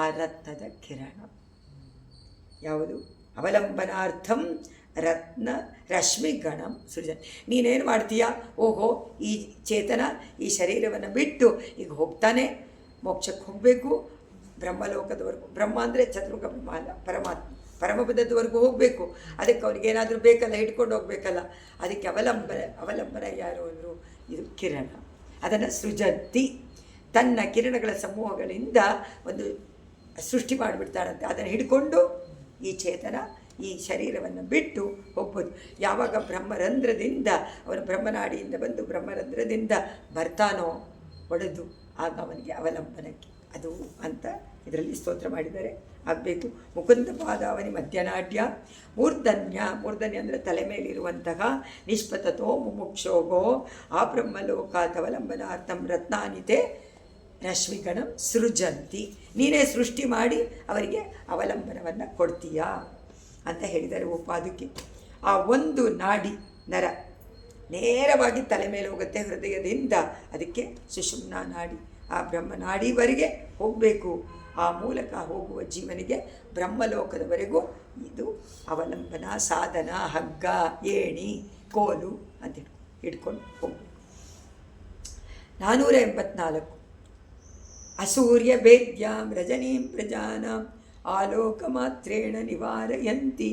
ಆ ರತ್ನದ ಕಿರಣ. ಯಾವುದು? ಅವಲಂಬನಾರ್ಥಂ ರತ್ನ ರಶ್ಮಿಗಣಂ ಸೃಜನ್. ನೀನೇನು ಮಾಡ್ತೀಯಾ? ಓಹೋ, ಈ ಚೇತನ ಈ ಶರೀರವನ್ನು ಬಿಟ್ಟು ಈಗ ಹೋಗ್ತಾನೆ, ಮೋಕ್ಷಕ್ಕೆ ಹೋಗಬೇಕು, ಬ್ರಹ್ಮಲೋಕದವರೆಗೂ. ಬ್ರಹ್ಮ ಅಂದರೆ ಚತುರ್ಮುಖ ಬ್ರಹ್ಮ ಅಲ್ಲ, ಪರಮಾತ್ಮ, ಪರಮಪದದವರೆಗೂ ಹೋಗಬೇಕು. ಅದಕ್ಕೆ ಅವ್ರಿಗೇನಾದರೂ ಬೇಕಲ್ಲ, ಹಿಡ್ಕೊಂಡು ಹೋಗ್ಬೇಕಲ್ಲ. ಅದಕ್ಕೆ ಅವಲಂಬನ ಯಾರು ಅಂದರು? ಇದು ಕಿರಣ. ಅದನ್ನು ಸೃಜಂತಿ, ತನ್ನ ಕಿರಣಗಳ ಸಮೂಹಗಳಿಂದ ಒಂದು ಸೃಷ್ಟಿ ಮಾಡಿಬಿಡ್ತಾರಂತೆ. ಅದನ್ನು ಹಿಡ್ಕೊಂಡು ಈ ಚೇತನ ಈ ಶರೀರವನ್ನು ಬಿಟ್ಟು ಹೋಗ್ಬೋದು. ಯಾವಾಗ ಬ್ರಹ್ಮರಂಧ್ರದಿಂದ, ಅವನು ಬ್ರಹ್ಮನಾಡಿಯಿಂದ ಬಂದು ಬ್ರಹ್ಮರಂಧ್ರದಿಂದ ಬರ್ತಾನೋ ಒಡೆದು, ಆಗ ಅವನಿಗೆ ಅವಲಂಬನಕ್ಕೆ ಅದು ಅಂತ ಇದರಲ್ಲಿ ಸ್ತೋತ್ರ ಮಾಡಿದ್ದಾರೆ. ಆಗಬೇಕು. ಮುಕುಂದ ಪಾದಾವನಿ ಮಧ್ಯನಾಡ್ಯ ಮೂರ್ಧನ್ಯ ಅಂದರೆ ತಲೆ ಮೇಲಿರುವಂತಹ ನಿಷ್ಪತತೋ ಮುಮುಕ್ಷೋಗೋ ಆ ಬ್ರಹ್ಮಲೋಕಾತವಲಂಬನಾರ್ಥಂ ರತ್ನಾನಿತೆ ರಶ್ಮಿಗಣಂ ಸೃಜಂತಿ. ನೀನೇ ಸೃಷ್ಟಿ ಮಾಡಿ ಅವರಿಗೆ ಅವಲಂಬನವನ್ನು ಕೊಡ್ತೀಯಾ ಅಂತ ಹೇಳಿದ್ದಾರೆ. ಪಾದುಕೆ ಆ ಒಂದು ನಾಡಿ ನರ ನೇರವಾಗಿ ತಲೆ ಮೇಲೆ ಹೋಗುತ್ತೆ ಹೃದಯದಿಂದ, ಅದಕ್ಕೆ ಸುಷುಮ್ನಾ ನಾಡಿ. ಆ ಬ್ರಹ್ಮನಾಡಿವರೆಗೆ ಹೋಗಬೇಕು. ಆ ಮೂಲಕ ಹೋಗುವ ಜೀವನಿಗೆ ಬ್ರಹ್ಮಲೋಕದವರೆಗೂ ಇದು ಅವಲಂಬನ, ಸಾಧನ, ಹಗ್ಗ, ಏಣಿ, ಕೋಲು ಅಂತ ಹಿಡ್ಕೊಂಡು ಹೋಗಬೇಕು. 484 ಅಸೂರ್ಯ ಭೇದ್ಯಾಂ ರಜನೀಂ ಪ್ರಜಾನಾಂ ಆಲೋಕಮಾತ್ರೇಣ ನಿವಾರಯಂತಿ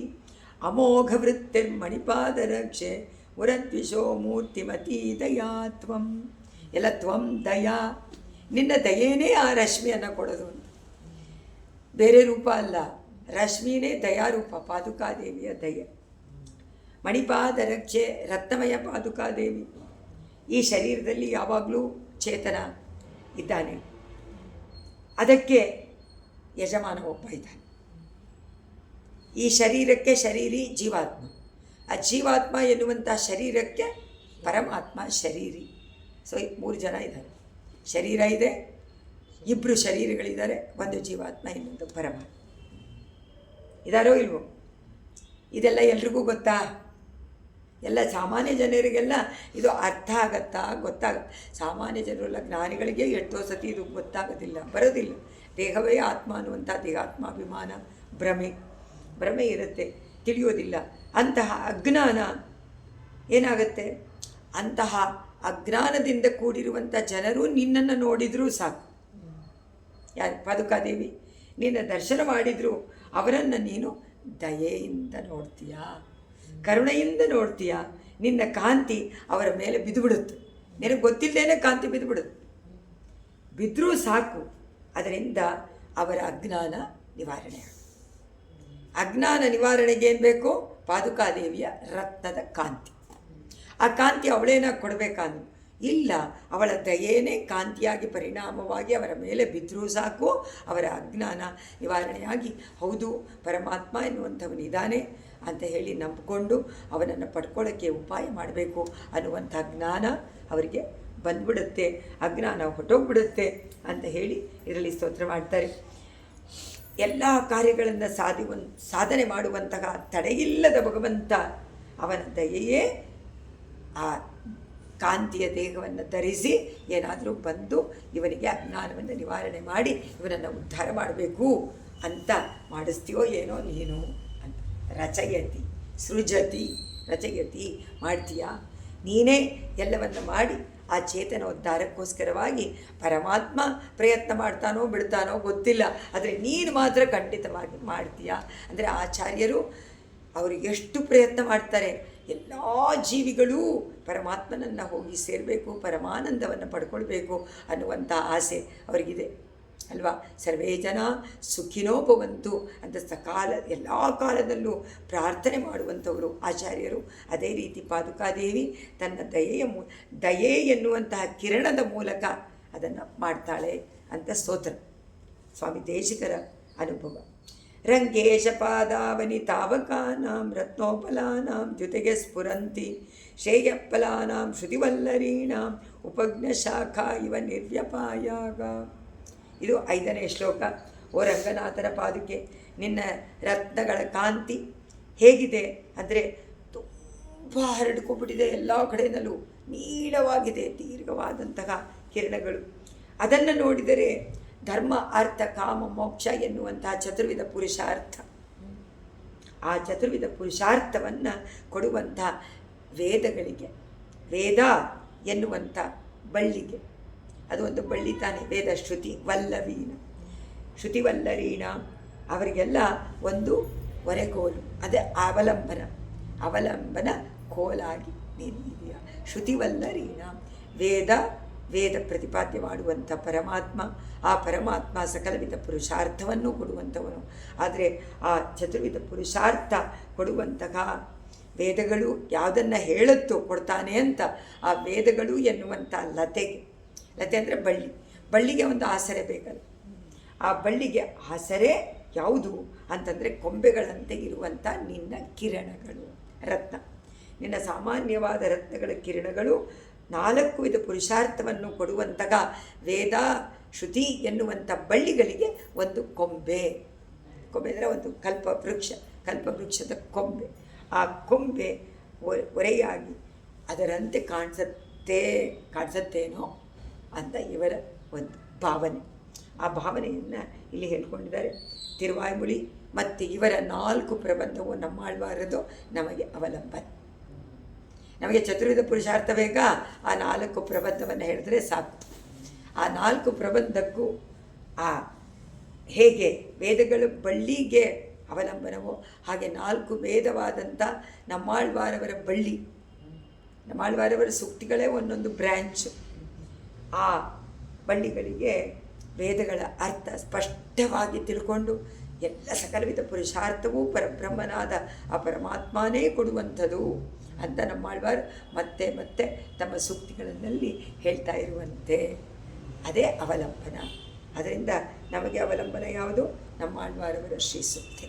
ಅಮೋಘ ವೃತ್ತಿರ್ಮಣಿಪಾದರಕ್ಷೆ ಮುರದ್ವಿಷೋ ಮೂರ್ತಿಮತೀ ದಯಾ ತ್ವಂ. ಎಲ್ಲ ತ್ವಂ ದಯಾ, ನಿನ್ನ ದಯೇನೇ ಆ ರಶ್ಮಿಯನ್ನು ಕೊಡೋದು ಅಂತ. ಬೇರೆ ರೂಪ ಅಲ್ಲ, ರಶ್ಮಿನೇ ದಯಾರೂಪ, ಪಾದುಕಾದೇವಿಯ ದಯೆ. ಮಣಿಪಾದರಕ್ಷೆ ರತ್ನಮಯ ಪಾದುಕಾದೇವಿ. ಈ ಶರೀರದಲ್ಲಿ ಯಾವಾಗಲೂ ಚೇತನ ಇದ್ದಾನೆ, ಅದಕ್ಕೆ ಯಜಮಾನ ಒಬ್ಬ ಇದ್ದಾನೆ. ಈ ಶರೀರಕ್ಕೆ ಶರೀರಿ ಜೀವಾತ್ಮ, ಆ ಜೀವಾತ್ಮ ಎನ್ನುವಂಥ ಶರೀರಕ್ಕೆ ಪರಮಾತ್ಮ ಶರೀರಿ. ಸೊ 3 ಜನ ಇದ್ದಾರೆ. ಶರೀರ ಇದೆ, 2 ಶರೀರಗಳಿದ್ದಾರೆ, ಒಂದು ಜೀವಾತ್ಮ, ಇನ್ನೊಂದು ಪರಮಾತ್ಮ. ಇದಾರೋ ಇಲ್ವೋ? ಇದೆಲ್ಲ ಎಲ್ರಿಗೂ ಗೊತ್ತಾ? ಎಲ್ಲ ಸಾಮಾನ್ಯ ಜನರಿಗೆಲ್ಲ ಇದು ಅರ್ಥ ಆಗತ್ತಾ? ಗೊತ್ತಾಗತ್ತೆ. ಸಾಮಾನ್ಯ ಜನರೆಲ್ಲ ಜ್ಞಾನಿಗಳಿಗೆ ಎಷ್ಟೋ ಸತಿ ಇದು ಗೊತ್ತಾಗೋದಿಲ್ಲ, ಬರೋದಿಲ್ಲ. ದೇಹವೇ ಆತ್ಮ ಅನ್ನುವಂಥ ದೇಹಾತ್ಮಾಭಿಮಾನ ಭ್ರಮೆ ಇರುತ್ತೆ, ತಿಳಿಯೋದಿಲ್ಲ. ಅಂತಹ ಅಜ್ಞಾನ ಏನಾಗುತ್ತೆ? ಅಂತಹ ಅಜ್ಞಾನದಿಂದ ಕೂಡಿರುವಂಥ ಜನರು ನಿನ್ನನ್ನು ನೋಡಿದರೂ ಸಾಕು. ಯಾರು? ಪಾದುಕಾದೇವಿ. ನಿನ್ನ ದರ್ಶನ ಮಾಡಿದರೂ ಅವರನ್ನು ನೀನು ದಯೆಯಿಂದ ನೋಡ್ತೀಯಾ, ಕರುಣೆಯಿಂದ ನೋಡ್ತೀಯಾ. ನಿನ್ನ ಕಾಂತಿ ಅವರ ಮೇಲೆ ಬಿದ್ದುಬಿಡುತ್ತೆ. ನಿನಗೆ ಗೊತ್ತಿಲ್ಲದೇನೆ ಕಾಂತಿ ಬಿದ್ದುಬಿಡುತ್ತೆ. ಬಿದ್ದರೂ ಸಾಕು, ಅದರಿಂದ ಅವರ ಅಜ್ಞಾನ ನಿವಾರಣೆ. ಅಜ್ಞಾನ ನಿವಾರಣೆಗೆ ಏನು ಬೇಕು? ಪಾದುಕಾದೇವಿಯ ರತ್ನದ ಕಾಂತಿ. ಆ ಕಾಂತಿ ಅವಳೇನ ಕೊಡಬೇಕಾದ್ರು ಇಲ್ಲ, ಅವಳ ದಯೇನೇ ಕಾಂತಿಯಾಗಿ ಪರಿಣಾಮವಾಗಿ ಅವರ ಮೇಲೆ ಬಿದ್ದರೂ ಸಾಕು, ಅವರ ಅಜ್ಞಾನ ನಿವಾರಣೆಯಾಗಿ ಹೌದು ಪರಮಾತ್ಮ ಎನ್ನುವಂಥವನಿದ್ದಾನೆ ಅಂತ ಹೇಳಿ ನಂಬಿಕೊಂಡು ಅವನನ್ನು ಪಡ್ಕೊಳ್ಳೋಕ್ಕೆ ಉಪಾಯ ಮಾಡಬೇಕು ಅನ್ನುವಂಥ ಜ್ಞಾನ ಅವರಿಗೆ ಬಂದ್ಬಿಡುತ್ತೆ, ಅಜ್ಞಾನ ಹೊಟ್ಟೋಗ್ಬಿಡುತ್ತೆ ಅಂತ ಹೇಳಿ ಇದರಲ್ಲಿ ಸ್ತೋತ್ರ ಮಾಡ್ತಾರೆ. ಎಲ್ಲ ಕಾರ್ಯಗಳನ್ನು ಸಾಧನೆ ಮಾಡುವಂತಹ ತಡೆಯಿಲ್ಲದ ಭಗವಂತ, ಅವನ ದಯೆಯೇ ಆ ಕಾಂತಿಯ ದೇಹವನ್ನು ಧರಿಸಿ ಏನಾದರೂ ಬಂದು ಇವನಿಗೆ ಅಜ್ಞಾನವನ್ನು ನಿವಾರಣೆ ಮಾಡಿ ಇವನನ್ನು ಉದ್ಧಾರ ಮಾಡಬೇಕು ಅಂತ ಮಾಡಿಸ್ತೀಯೋ ಏನೋ ನೀನು ಅಂತ. ರಚಯತಿ ಸೃಜತಿ ರಚಯತಿ ಮಾಡ್ತೀಯಾ, ನೀನೇ ಎಲ್ಲವನ್ನು ಮಾಡಿ ಆ ಚೇತನ ಉದ್ಧಾರಕ್ಕೋಸ್ಕರವಾಗಿ ಪರಮಾತ್ಮ ಪ್ರಯತ್ನ ಮಾಡ್ತಾನೋ ಬಿಡ್ತಾನೋ ಗೊತ್ತಿಲ್ಲ, ಆದರೆ ನೀನು ಮಾತ್ರ ಖಂಡಿತವಾಗಿ ಮಾಡ್ತೀಯಾ. ಅಂದರೆ ಆಚಾರ್ಯರು ಅವರು ಎಷ್ಟು ಪ್ರಯತ್ನ ಮಾಡ್ತಾರೆ, ಎಲ್ಲ ಜೀವಿಗಳೂ ಪರಮಾತ್ಮನನ್ನು ಹೋಗಿ ಸೇರಬೇಕು, ಪರಮಾನಂದವನ್ನು ಪಡ್ಕೊಳ್ಬೇಕು ಅನ್ನುವಂಥ ಆಸೆ ಅವರಿಗಿದೆ ಅಲ್ವಾ. ಸರ್ವೇ ಜನ ಸುಖಿನೋ ಭವಂತು ಅಂತ ಎಲ್ಲ ಕಾಲದಲ್ಲೂ ಪ್ರಾರ್ಥನೆ ಮಾಡುವಂಥವರು ಆಚಾರ್ಯರು. ಅದೇ ರೀತಿ ಪಾದುಕಾದೇವಿ ತನ್ನ ದಯೆ ಎನ್ನುವಂತಹ ಕಿರಣದ ಮೂಲಕ ಅದನ್ನು ಮಾಡ್ತಾಳೆ ಅಂತ ಸ್ತೋತ್ರ. ಸ್ವಾಮಿ ದೇಶಿಕರ ಅನುಭವ. ರಂಗೇಶ ಪಾದಾವನಿ ತಾವಕಾನಾಂ ರತ್ನೋಪಲಾನಾಂ ಜೊತೆಗೆ ಸ್ಫುರಂತಿ ಶ್ರೇಯಫಲಾನಾಂ ಶ್ರುತಿವಲ್ಲರೀಣಾಂ ಉಪಜ್ಞ ಶಾಖಾ ಇವ ನಿರ್ವ್ಯಪಾಯಾಗ. ಇದು 5ನೇ ಶ್ಲೋಕ. ಓ ರಂಗನಾಥನ ಪಾದುಕೆ, ನಿನ್ನ ರತ್ನಗಳ ಕಾಂತಿ ಹೇಗಿದೆ ಅಂದರೆ ತುಂಬ ಹರಡ್ಕೊಂಡ್ಬಿಟ್ಟಿದೆ, ಎಲ್ಲ ಕಡೆಯಲ್ಲೂ ನೀಳವಾಗಿದೆ, ದೀರ್ಘವಾದಂತಹ ಕಿರಣಗಳು. ಅದನ್ನು ನೋಡಿದರೆ ಧರ್ಮ ಅರ್ಥ ಕಾಮ ಮೋಕ್ಷ ಎನ್ನುವಂತಹ ಚತುರ್ವಿಧ ಪುರುಷಾರ್ಥ, ಆ ಚತುರ್ವಿಧ ಪುರುಷಾರ್ಥವನ್ನು ಕೊಡುವಂಥ ವೇದಗಳಿಗೆ, ವೇದ ಎನ್ನುವಂಥ ಬಳ್ಳಿಗೆ, ಅದು ಒಂದು ಬಳ್ಳಿ ತಾನೆ ವೇದ, ಶ್ರುತಿ ವಲ್ಲವೀನ, ಶ್ರುತಿ ವಲ್ಲರೀಣ, ಅವರಿಗೆಲ್ಲ ಒಂದು ಹೊರೆಕೋಲು, ಅದೇ ಅವಲಂಬನ ಕೋಲಾಗಿ ನೀನಿದೆಯಾ. ಶ್ರುತಿ ವಲ್ಲರೀಣ, ವೇದ ಪ್ರತಿಪಾದ್ಯ ಮಾಡುವಂಥ ಪರಮಾತ್ಮ, ಆ ಪರಮಾತ್ಮ ಸಕಲವಿಧ ಪುರುಷಾರ್ಥವನ್ನು ಕೊಡುವಂಥವನು. ಆದರೆ ಆ ಚತುರ್ವಿಧ ಪುರುಷಾರ್ಥ ಕೊಡುವಂತಹ ವೇದಗಳು ಯಾವುದನ್ನು ಹೇಳುತ್ತೋ ಕೊಡ್ತಾನೆ ಅಂತ, ಆ ವೇದಗಳು ಎನ್ನುವಂಥ ಲತೆ ಅಂದರೆ ಬಳ್ಳಿಗೆ ಒಂದು ಆಸರೆ ಬೇಕಲ್ಲ, ಆ ಬಳ್ಳಿಗೆ ಆಸರೆ ಯಾವುದು ಅಂತಂದರೆ ಕೊಂಬೆಗಳಂತೆ ಇರುವಂಥ ನಿನ್ನ ಕಿರಣಗಳು, ರತ್ನ, ನಿನ್ನ ಸಾಮಾನ್ಯವಾದ ರತ್ನಗಳ ಕಿರಣಗಳು 4 ವಿಧ ಪುರುಷಾರ್ಥವನ್ನು ಕೊಡುವಂತಹ ವೇದ ಶ್ರುತಿ ಎನ್ನುವಂಥ ಬಳ್ಳಿಗಳಿಗೆ ಒಂದು ಕೊಂಬೆ ಅಂದರೆ ಒಂದು ಕಲ್ಪವೃಕ್ಷದ ಕೊಂಬೆ. ಆ ಕೊಂಬೆ ಒರೆಯಾಗಿ ಅದರಂತೆ ಕಾಣಿಸುತ್ತೇನೋ ಅಂತ ಇವರ ಒಂದು ಭಾವನೆ. ಆ ಭಾವನೆಯನ್ನು ಇಲ್ಲಿ ಹೇಳ್ಕೊಂಡಿದ್ದಾರೆ. ತಿರುವಾಯ್ಮೊಳಿ ಮತ್ತು ಇವರ 4 ಪ್ರಬಂಧವು ನಮ್ಮಾಳ್ವಾರದು ನಮಗೆ ಅವಲಂಬನೆ. ನಮಗೆ ಚತುರ್ವಿಧ ಪುರುಷಾರ್ಥ ಬೇಕಾ, ಆ 4 ಪ್ರಬಂಧವನ್ನು ಹೇಳಿದ್ರೆ ಸಾಕು. ಆ 4 ಪ್ರಬಂಧಕ್ಕೂ ಆ ಹೇಗೆ ವೇದಗಳು ಬಳ್ಳಿಗೆ ಅವಲಂಬನವೋ ಹಾಗೆ 4 ವೇದವಾದಂಥ ನಮ್ಮಾಳ್ವಾರವರ ಬಳ್ಳಿ, ನಮ್ಮಾಳ್ವಾರವರ ಸೂಕ್ತಿಗಳೇ ಒಂದೊಂದು ಬ್ರ್ಯಾಂಚ್. ಆ ಬಳ್ಳಿಗಳಿಗೆ ವೇದಗಳ ಅರ್ಥ ಸ್ಪಷ್ಟವಾಗಿ ತಿಳ್ಕೊಂಡು ಎಲ್ಲ ಸಕಲವಿಧ ಪುರುಷಾರ್ಥವೂ ಪರಬ್ರಹ್ಮನಾದ ಆ ಪರಮಾತ್ಮನೇ ಕೊಡುವಂಥದ್ದು ಅಂತ ನಮ್ಮಾಳ್ವಾರು ಮತ್ತೆ ಮತ್ತೆ ತಮ್ಮ ಸೂಕ್ತಿಗಳಲ್ಲಿ ಹೇಳ್ತಾ ಇರುವಂತೆ ಅದೇ ಅವಲಂಬನ. ಅದರಿಂದ ನಮಗೆ ಅವಲಂಬನ ಯಾವುದು? ನಮ್ಮಾಳ್ವಾರವರ ಶ್ರೀ ಸೂಕ್ತಿ.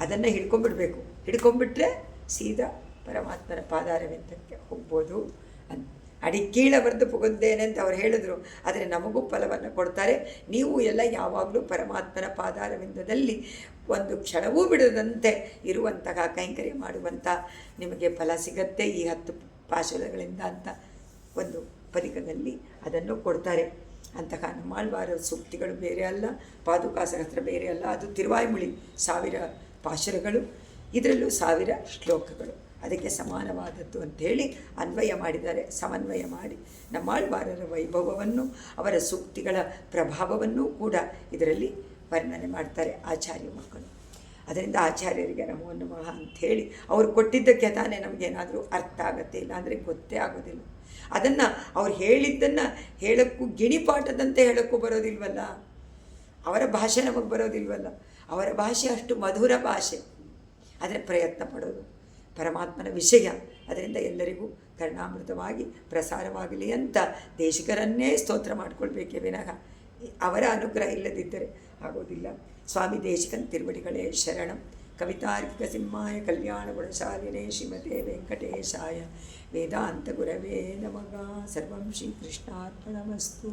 ಅದನ್ನು ಹಿಡ್ಕೊಂಡ್ಬಿಟ್ರೆ ಸೀದಾ ಪರಮಾತ್ಮನ ಪಾದಾರವಿಂದಕ್ಕೆ ಹೋಗ್ಬೋದು ಅಂತ. ಅಡಿಕೀಳ ಬರೆದು ಪುಗುದ್ದೇನೆ ಅಂತ ಅವ್ರು ಹೇಳಿದ್ರು, ಆದರೆ ನಮಗೂ ಫಲವನ್ನು ಕೊಡ್ತಾರೆ. ನೀವು ಎಲ್ಲ ಯಾವಾಗಲೂ ಪರಮಾತ್ಮನ ಪಾದಾರವಿಂದದಲ್ಲಿ ಒಂದು ಕ್ಷಣವೂ ಬಿಡದಂತೆ ಇರುವಂತಹ ಕೈಂಕರ್ಯ ಮಾಡುವಂಥ ನಿಮಗೆ ಫಲ ಸಿಗತ್ತೆ ಈ 10 ಪಾಶುರಗಳಿಂದ ಅಂತ ಒಂದು ಪದಿಕದಲ್ಲಿ ಅದನ್ನು ಕೊಡ್ತಾರೆ. ಅಂತಹ ನಮ್ಮಾಳ್ವಾರ ಸೂಕ್ತಿಗಳು ಬೇರೆ ಅಲ್ಲ, ಪಾದುಕಾ ಸಹಸ್ರ ಬೇರೆ ಅಲ್ಲ. ಅದು ತಿರುವಾಯ್ಮೊಳಿ 1000 ಪಾಶುರಗಳು, ಇದರಲ್ಲೂ 1000 ಶ್ಲೋಕಗಳು. ಅದಕ್ಕೆ ಸಮಾನವಾದದ್ದು ಅಂಥೇಳಿ ಅನ್ವಯ ಮಾಡಿದ್ದಾರೆ. ಸಮನ್ವಯ ಮಾಡಿ ನಮ್ಮಾಳ್ವಾರರ ವೈಭವವನ್ನು, ಅವರ ಸೂಕ್ತಿಗಳ ಪ್ರಭಾವವನ್ನು ಕೂಡ ಇದರಲ್ಲಿ ವರ್ಣನೆ ಮಾಡ್ತಾರೆ ಆಚಾರ್ಯ ಮಕ್ಕಳು. ಅದರಿಂದ ಆಚಾರ್ಯರಿಗೆ ನಮೋ ನಮಃ ಅಂಥೇಳಿ ಅವರು ಕೊಟ್ಟಿದ್ದಕ್ಕೆ ತಾನೇ ನಮಗೇನಾದರೂ ಅರ್ಥ ಆಗುತ್ತೆ, ಇಲ್ಲಾಂದರೆ ಗೊತ್ತೇ ಆಗೋದಿಲ್ಲ. ಅದನ್ನು ಅವ್ರು ಹೇಳಿದ್ದನ್ನು ಹೇಳೋಕ್ಕೂ ಗಿಣಿಪಾಠದಂತೆ ಹೇಳೋಕ್ಕೂ ಬರೋದಿಲ್ವಲ್ಲ, ಅವರ ಭಾಷೆ ನಮಗೆ ಬರೋದಿಲ್ವಲ್ಲ. ಅವರ ಭಾಷೆ ಅಷ್ಟು ಮಧುರ ಭಾಷೆ, ಆದರೆ ಪ್ರಯತ್ನ ಪಡೋದು ಪರಮಾತ್ಮನ ವಿಷಯ. ಅದರಿಂದ ಎಲ್ಲರಿಗೂ ಕರ್ಣಾಮೃತವಾಗಿ ಪ್ರಸಾರವಾಗಲಿ ಅಂತ ದೇಶಿಕರನ್ನೇ ಸ್ತೋತ್ರ ಮಾಡಿಕೊಳ್ಬೇಕೇ ವಿನಃ ಅವರ ಅನುಗ್ರಹ ಇಲ್ಲದಿದ್ದರೆ ಆಗೋದಿಲ್ಲ. ಸ್ವಾಮಿ ದೇಶಿಕನ್ ತಿರುವಡಿಗಳೇ ಶರಣಂ. ಕವಿತಾರ್ಕಿಕ ಸಿಂಹಾಯ ಕಲ್ಯಾಣ ಗುಣಶಾಲಿನೇ ಶ್ರೀಮತೆ ವೆಂಕಟೇಶಾಯ ವೇದಾಂತ ಗುರವೇ ನಮಃ. ಸರ್ವಂ ಶ್ರೀಕೃಷ್ಣಾರ್ಪಣಮಸ್ತು.